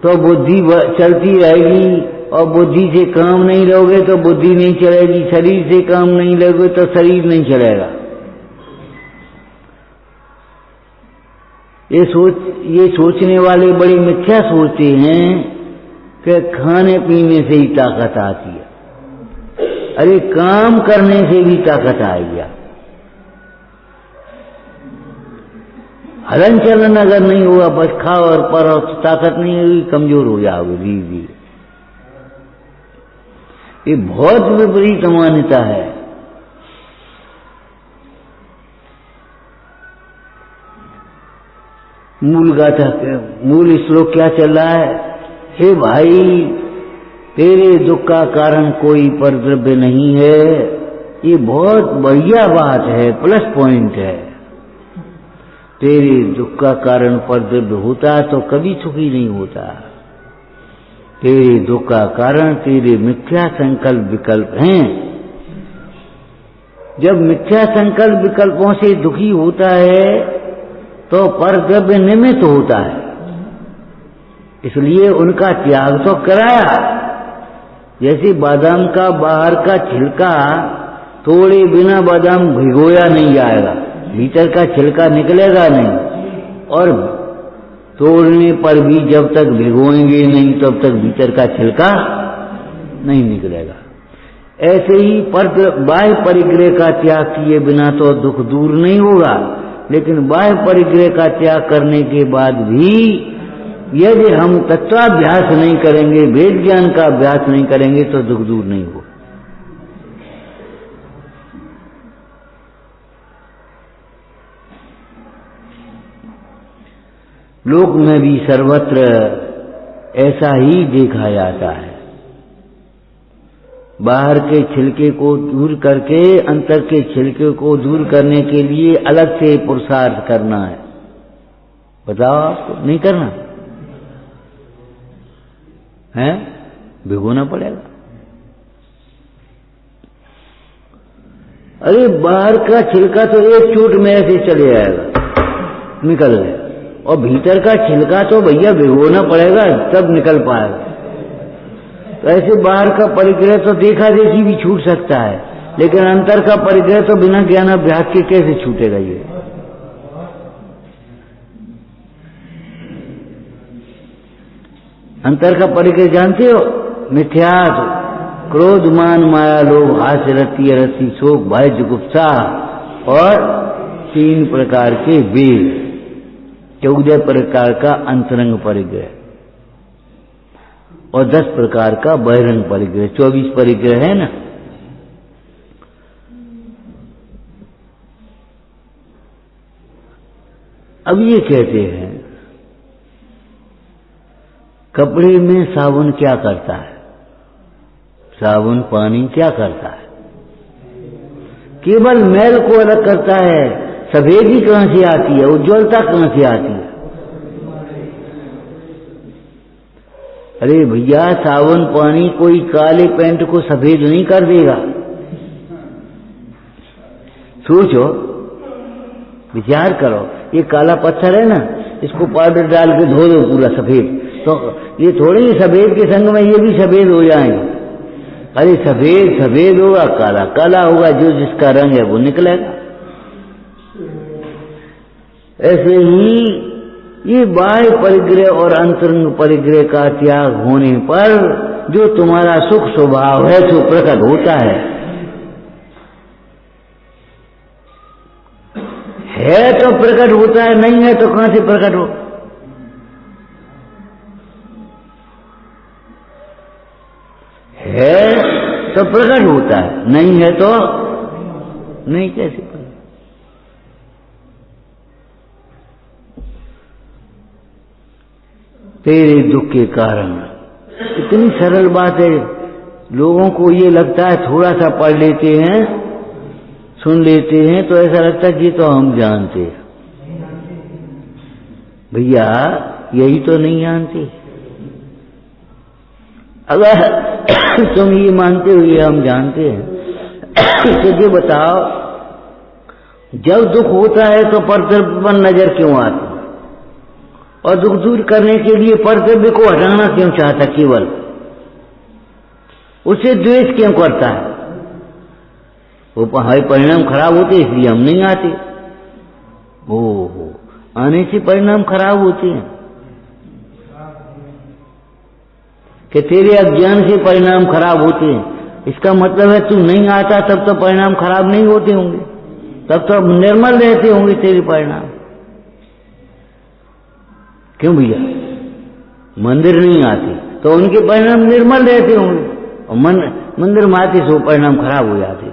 तो बुद्धि चलती रहेगी, और बुद्धि से काम नहीं लोगे तो बुद्धि नहीं चलेगी। शरीर से काम नहीं लोगे तो शरीर नहीं चलेगा। ये सोचने वाले बड़ी मिथ्या सोचते हैं कि खाने पीने से ही ताकत आती है। अरे काम करने से भी ताकत आएगी। हलन चलन अगर नहीं हुआ, बस खाओ और परो, तो ताकत नहीं होगी, कमजोर हो जाओगे धीरे धीरे। ये बहुत विपरीत मान्यता है। मूल गाथा, मूल श्लोक क्या चल रहा है? हे भाई, तेरे दुख का कारण कोई परद्रव्य नहीं है। ये बहुत बढ़िया बात है, प्लस पॉइंट है। तेरे दुख का कारण परद्रव्य होता तो कभी सुखी नहीं होता। तेरे दुख का कारण तेरे मिथ्या संकल्प विकल्प हैं। जब मिथ्या संकल्प विकल्पों से दुखी होता है तो परद्रव्य निमित्त होता है, इसलिए उनका त्याग तो कराया। जैसे बादाम का बाहर का छिलका तोड़े बिना बादाम भिगोया नहीं जाएगा, भीतर का छिलका निकलेगा नहीं, और तोड़ने पर भी जब तक भिगोएंगे नहीं तब तक भीतर का छिलका नहीं निकलेगा। ऐसे ही बाह्य परिग्रह का त्याग किए बिना तो दुख दूर नहीं होगा, लेकिन बाह्य परिग्रह का त्याग करने के बाद भी यदि हम तत्वाभ्यास नहीं करेंगे, वेद ज्ञान का अभ्यास नहीं करेंगे तो दुख दूर नहीं होगा। लोक में भी सर्वत्र ऐसा ही देखा जाता है। बाहर के छिलके को दूर करके अंतर के छिलके को दूर करने के लिए अलग से पुरुषार्थ करना है। बताओ, आपको नहीं करना है, भिगोना पड़ेगा। अरे बाहर का छिलका तो एक चोट में ऐसे चले जाएगा, निकल गया, और भीतर का छिलका तो भैया भिगोना पड़ेगा तब निकल पाएगा। तो ऐसे बाहर का परिग्रह तो देखा देखी भी छूट सकता है, लेकिन अंतर का परिग्रह तो बिना ज्ञान अभ्यास के कैसे छूटेगा ये। अंतर का परिग्रह जानते हो? मिथ्यात्व, क्रोध, मान, माया, लोभ, हास्य, रति, रति, शोक, भय, जुगुप्सा और 3 प्रकार के वेद, 14 प्रकार का अंतरंग परिग्रह और 10 प्रकार का बहिरंग परिग्रह, 24 परिग्रह है ना। अब ये कहते हैं कपड़े में साबुन क्या करता है? साबुन पानी क्या करता है? केवल मैल को अलग करता है। सफेदी कहां से आती है, उज्ज्वलता कहां से आती है? अरे भैया, साबुन पानी कोई काले पेंट को सफेद नहीं कर देगा। सोचो, विचार करो, ये काला पत्थर है ना, इसको पाउडर डाल के धो दो पूरा सफेद, तो ये थोड़ी सफेद के संग में ये भी सफेद हो जाएंगे। अरे सफेद सफेद होगा, काला काला होगा, जो जिसका रंग है वो निकलेगा। ऐसे ही ये बाह्य परिग्रह और अंतरंग परिग्रह का त्याग होने पर जो तुम्हारा सुख स्वभाव है सो प्रकट होता है तो प्रकट होता है, नहीं है तो कहां से प्रकट हो? है तो प्रकट होता है, नहीं है तो नहीं, कैसे प्रकट? तेरे दुख के कारण। इतनी सरल बात है, लोगों को ये लगता है थोड़ा सा पढ़ लेते हैं, सुन लेते हैं तो ऐसा लगता है कि तो हम जानते हैं। भैया यही तो नहीं जानते। अगर तुम ये मानते हो ये हम जानते हैं तो ये बताओ, जब दुख होता है तो परद्रव्य पर नजर क्यों आती, और दुख दूर करने के लिए परद्रव्य को हटाना क्यों चाहता? केवल उसे द्वेष क्यों करता है? वो परिणाम खराब होते इसलिए हम नहीं आते। ओहो, आने से परिणाम खराब होते हैं कि तेरे अज्ञान से परिणाम खराब होते हैं। इसका मतलब है तू नहीं आता तब तो परिणाम खराब नहीं होते होंगे, तब तो निर्मल रहते होंगे तेरे परिणाम। क्यों भैया? मंदिर नहीं आते तो उनके परिणाम निर्मल रहते होंगे, और मंदिर में आते तो परिणाम खराब हो जाते।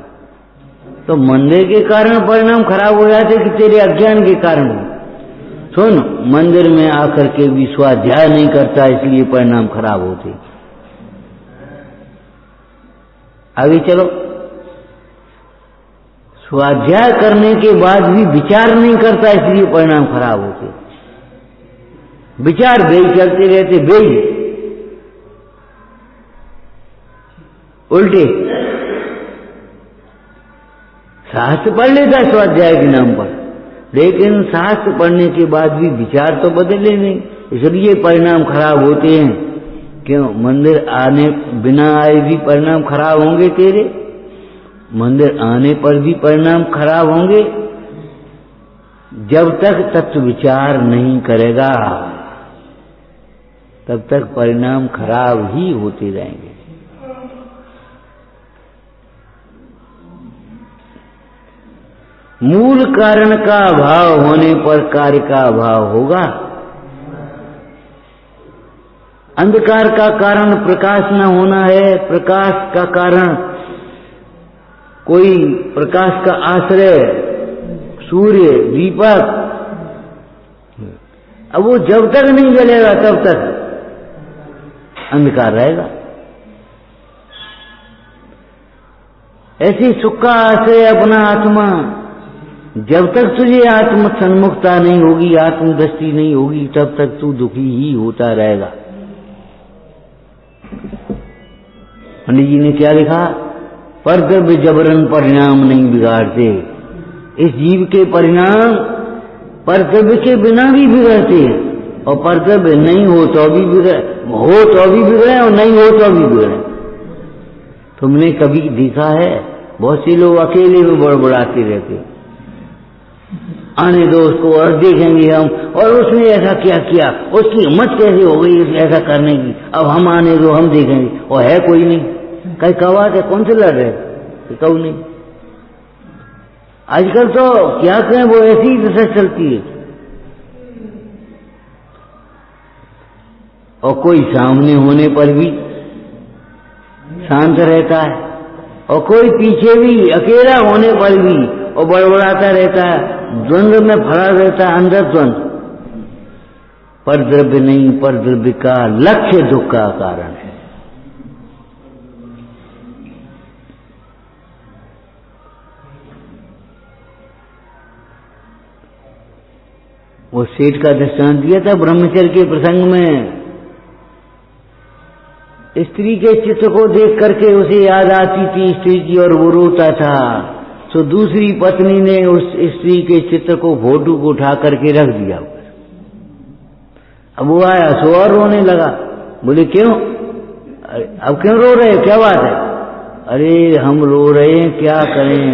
तो मंदिर के कारण परिणाम खराब हो जाते कि तेरे अज्ञान के कारण? सुन, मंदिर में आकर के भी स्वाध्याय नहीं करता इसलिए परिणाम खराब होते। आगे चलो, स्वाध्याय करने के बाद भी विचार नहीं करता इसलिए परिणाम खराब होते। विचार बेई चलते रहते, बेई उल्टे शास्त्र पढ़ लेता स्वाध्याय के नाम पर, लेकिन शास्त्र पढ़ने के बाद भी विचार तो बदले नहीं, इसलिए परिणाम खराब होते हैं। क्यों? मंदिर आने बिना आए भी परिणाम खराब होंगे तेरे, मंदिर आने पर भी परिणाम खराब होंगे। जब तक तत्व विचार नहीं करेगा तब तक परिणाम खराब ही होते रहेंगे। मूल कारण का अभाव होने पर कार्य का अभाव होगा। अंधकार का कारण प्रकाश न होना है, प्रकाश का कारण कोई प्रकाश का आश्रय सूर्य दीपक, अब वो जब तक नहीं जलेगा तब तक अंधकार रहेगा। ऐसी सुख का आश्रय अपना आत्मा, जब तक तुझे आत्म सन्मुखता नहीं होगी, आत्मदृष्टि नहीं होगी, तब तक तू दुखी ही होता रहेगा। पंडित जी ने क्या लिखा? परद्रव्य जबरन परिणाम नहीं बिगाड़ते। इस जीव के परिणाम परद्रव्य के बिना भी बिगड़ते हैं, और परद्रव्य नहीं हो तो भी बिगड़े, हो तो भी बिगड़े और नहीं हो तो भी बिगड़े। तुमने कभी देखा है? बहुत से लोग अकेले में बड़बड़ाते रहते, आने दो उसको और देखेंगे हम, और उसने ऐसा क्या किया, उसकी हिम्मत कैसे हो गई ऐसा करने की, अब हम आने दो हम देखेंगे, और है कोई नहीं। कहीं कवात है, कौन से लड़ रहे? कहू नहीं। आजकल तो क्या कहें, वो ऐसी ही दशा चलती है। और कोई सामने होने पर भी शांत रहता है, और कोई पीछे भी अकेला होने पर भी और बड़बड़ाता रहता है, द्वंद्व में फड़ा रहता है, अंदर द्वंद्व। परद्रव्य नहीं, परद्रव्य का लक्ष्य दुख का कारण है। वो सेठ का दृष्टांत दिया था ब्रह्मचर्य के प्रसंग में। स्त्री के चित्र को देख करके उसे याद आती थी स्त्री की, और वो रोता था। तो दूसरी पत्नी ने उस स्त्री के चित्र को, फोटो को उठा करके रख दिया। अब वो आया सो और रोने लगा। बोले क्यों? अब क्यों रो रहे, क्या बात है? अरे हम रो रहे हैं, क्या करें,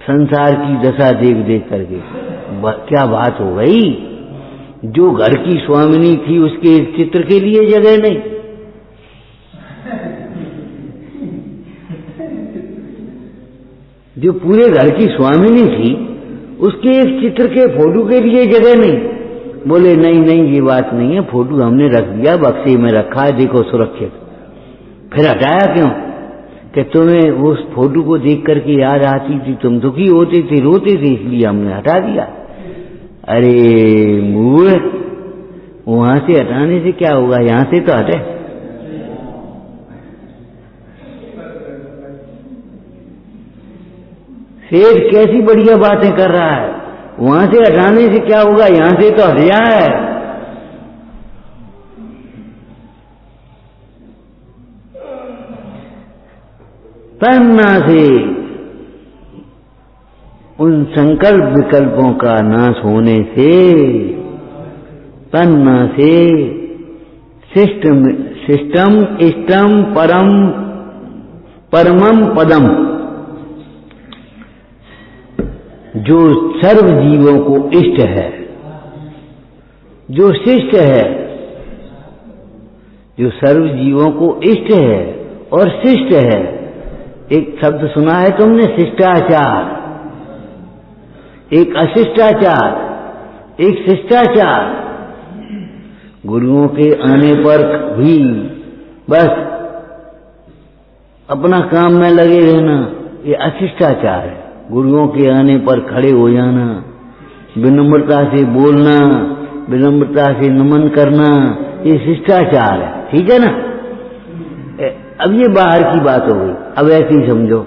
संसार की दशा देख देख करके। क्या बात हो गई? जो घर की स्वामिनी थी उसके चित्र के लिए जगह नहीं, जो पूरे घर की स्वामिनी थी उसके एक चित्र के फोटो के लिए जगह नहीं। बोले नहीं नहीं ये बात नहीं है, फोटो हमने रख दिया, बक्से में रखा है, देखो सुरक्षित। फिर हटाया क्यों? कि तुम्हें उस फोटो को देख करके याद आती थी, तुम दुखी होते थे, रोते थे, इसलिए हमने हटा दिया। अरे मूल, वहां से हटाने से क्या होगा, यहां से तो हटे। सेठ कैसी बढ़िया बातें कर रहा है, वहां से हटाने से क्या होगा, यहां से तो हट जाए। तन्ना से उन संकल्प विकल्पों का नाश होने से, तन्ना से सिस्टम इष्टम परमम पदम, जो सर्व जीवों को इष्ट है, जो शिष्ट है, जो सर्व जीवों को इष्ट है और शिष्ट है। एक शब्द सुना है तुमने, शिष्टाचार, एक अशिष्टाचार, एक शिष्टाचार। गुरुओं के आने पर भी बस अपना काम में लगे रहना, ये अशिष्टाचार है। गुरुओं के आने पर खड़े हो जाना, विनम्रता से बोलना, विनम्रता से नमन करना, ये शिष्टाचार है। ठीक है ना? अब ये बाहर की बात हो गई, अब ऐसे ही समझो।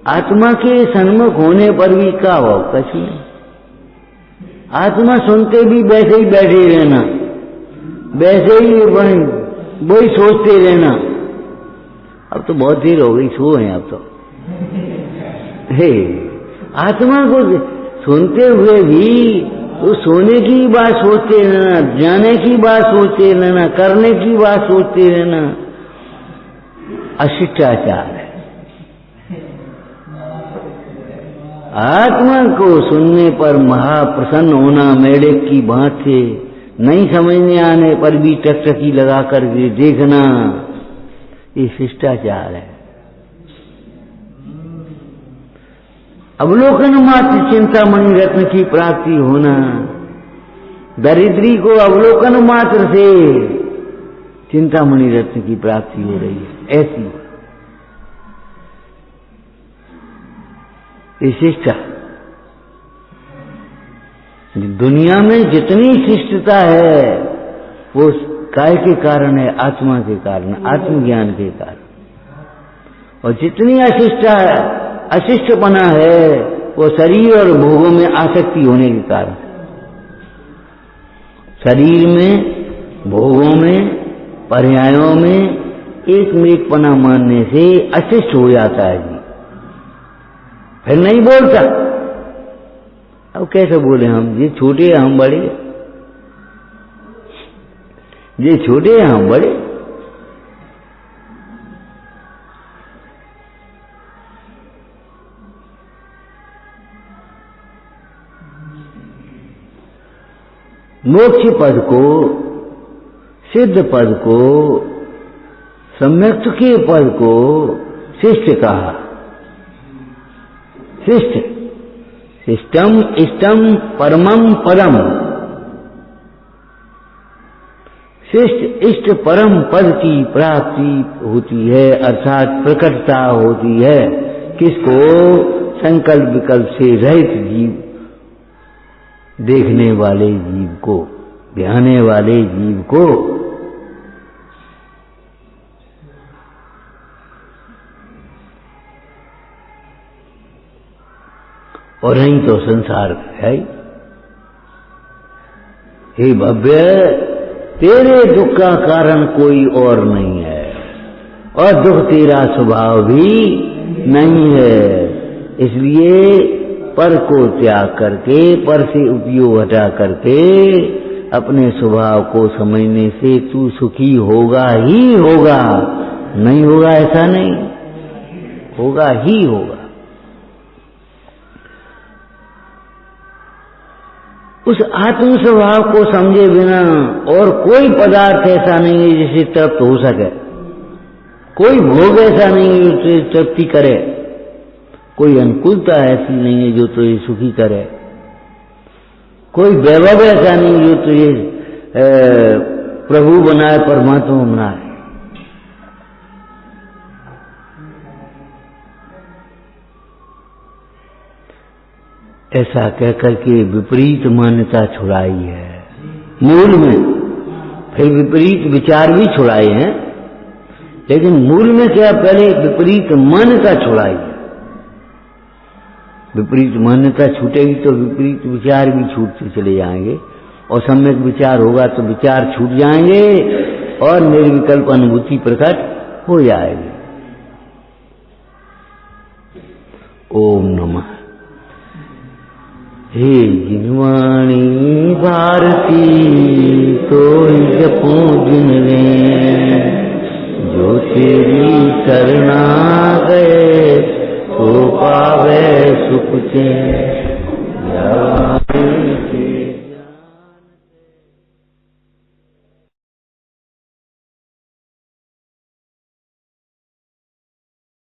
आत्मा के सन्मुख होने पर भी क्या हो, कुछ नहीं। आत्मा सुनते भी वैसे ही बैठे रहना, वैसे ही वही सोचते रहना, अब तो बहुत देर हो गई, सो हैं अब तो। हे आत्मा को सुनते हुए भी तो सोने की बात सोचते रहना, जाने की बात सोचते रहना, करने की बात सोचते रहना अशिष्टाचार है। आत्मा को सुनने पर महाप्रसन्न होना, मेढक की बात से नहीं समझने आने पर भी टकटकी लगा करके देखना, ये शिष्टाचार है। अवलोकन मात्र चिंतामणि रत्न की प्राप्ति होना, दरिद्री को अवलोकन मात्र से चिंतामणि रत्न की प्राप्ति हो रही है, ऐसी ये शिष्टा। दुनिया में जितनी शिष्टता है वो काय के कारण है, आत्मा के कारण, आत्मज्ञान के कारण। और जितनी अशिष्टपना है वो शरीर और भोगों में आसक्ति होने के कारण। शरीर में, भोगों में, पर्यायों में एकमेकपना मानने से अशिष्ट हो जाता है जी, फिर नहीं बोलता। अब कैसे बोले हम, ये छोटे हम बड़े, ये छोटे हम बड़े। मोक्ष पद को, सिद्ध पद को, सम्यक्त के पद को शिष्ट कहा। शिष्ट, शिष्टम इष्टम परमम पदम। शिष्ट इष्ट परम पद की प्राप्ति होती है, अर्थात प्रकटता होती है। किसको? संकल्प विकल्प से रहित जीव, देखने वाले जीव को, ध्याने वाले जीव को। और नहीं तो संसार है। हे भव्य, तेरे दुख का कारण कोई और नहीं है, और दुख तेरा स्वभाव भी नहीं है। इसलिए पर को त्याग करके, पर से उपयोग हटा करके अपने स्वभाव को समझने से तू सुखी होगा ही होगा। नहीं होगा ऐसा नहीं, होगा ही होगा। उस आत्म स्वभाव को समझे बिना और कोई पदार्थ ऐसा नहीं है जिससे तृप्त हो सके, कोई भोग ऐसा नहीं है जिससे तृप्ति करे, कोई अनुकूलता ऐसी नहीं है जो तुझे सुखी करे, कोई वैभव ऐसा नहीं जो तुझे प्रभु बनाए, परमात्मा बनाए। ऐसा कहकर के विपरीत मान्यता छुड़ाई है मूल में, फिर विपरीत विचार भी छुड़ाए हैं, लेकिन मूल में क्या, पहले विपरीत मान्यता छुड़ाई है। विपरीत मान्यता छूटेगी तो विपरीत विचार भी छूटते चले जाएंगे, और सम्यक विचार होगा तो विचार छूट जाएंगे और निर्विकल्प अनुभूति प्रकट हो जाएगी। ओम नमः। हे जिनवाणी भारती तो जपो जिन रे, जो तेरी शरणा गए तो पावे सुख चैन।